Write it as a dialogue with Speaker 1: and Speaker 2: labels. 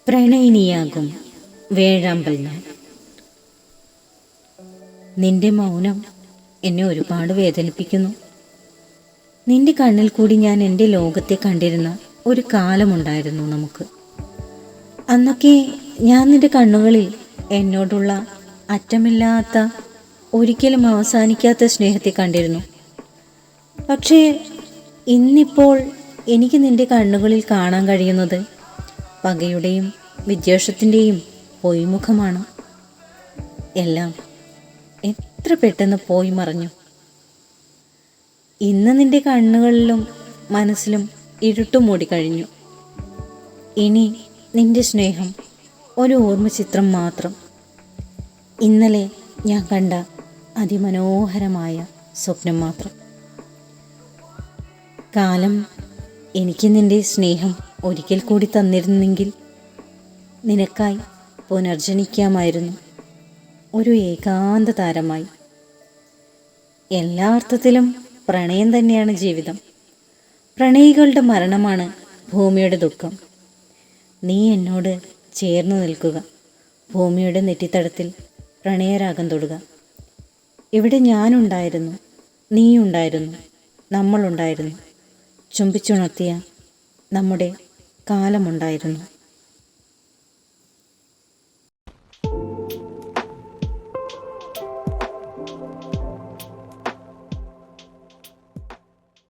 Speaker 1: പ്രണയിനിയാകും വേഴാമ്പൽ ഞാൻ. നിന്റെ മൗനം എന്നെ ഒരുപാട് വേദനിപ്പിക്കുന്നു. നിന്റെ കണ്ണിൽ കൂടി ഞാൻ എൻ്റെ ലോകത്തെ കണ്ടിരുന്ന ഒരു കാലമുണ്ടായിരുന്നു നമുക്ക്. അന്നൊക്കെ ഞാൻ നിന്റെ കണ്ണുകളിൽ എന്നോടുള്ള അറ്റമില്ലാത്ത, ഒരിക്കലും അവസാനിക്കാത്ത സ്നേഹത്തെ കണ്ടിരുന്നു. പക്ഷേ ഇന്നിപ്പോൾ എനിക്ക് നിന്റെ കണ്ണുകളിൽ കാണാൻ കഴിയുന്നത് പകയുടെയും വിദ്വേഷത്തിൻ്റെയും പൊയ്മുഖമാണ്. എല്ലാം എത്ര പെട്ടെന്ന് പോയി മറഞ്ഞു. ഇന്ന് നിന്റെ കണ്ണുകളിലും മനസ്സിലും ഇരുട്ടു മൂടിക്കഴിഞ്ഞു. ഇനി നിന്റെ സ്നേഹം ഒരു ഓർമ്മ ചിത്രം മാത്രം. ഇന്നലെ ഞാൻ കണ്ട അതിമനോഹരമായ സ്വപ്നം മാത്രം. കാലം എനിക്ക് നിന്റെ സ്നേഹം ഒരിക്കൽ കൂടി തന്നിരുന്നെങ്കിൽ നിനക്കായി പുനർജനിക്കാമായിരുന്നു, ഒരു ഏകാന്ത താരമായി. എല്ലാ അർത്ഥത്തിലും പ്രണയം തന്നെയാണ് ജീവിതം. പ്രണയികളുടെ മരണമാണ് ഭൂമിയുടെ ദുഃഖം. നീ എന്നോട് ചേർന്ന് നിൽക്കുക, ഭൂമിയുടെ നെറ്റിത്തടത്തിൽ പ്രണയരാഗം തൊടുക. ഇവിടെ ഞാനുണ്ടായിരുന്നു, നീയുണ്ടായിരുന്നു, നമ്മളുണ്ടായിരുന്നു. ചുംബിച്ചുണർത്തിയ നമ്മുടെ കാലമുണ്ടായിരുന്നു.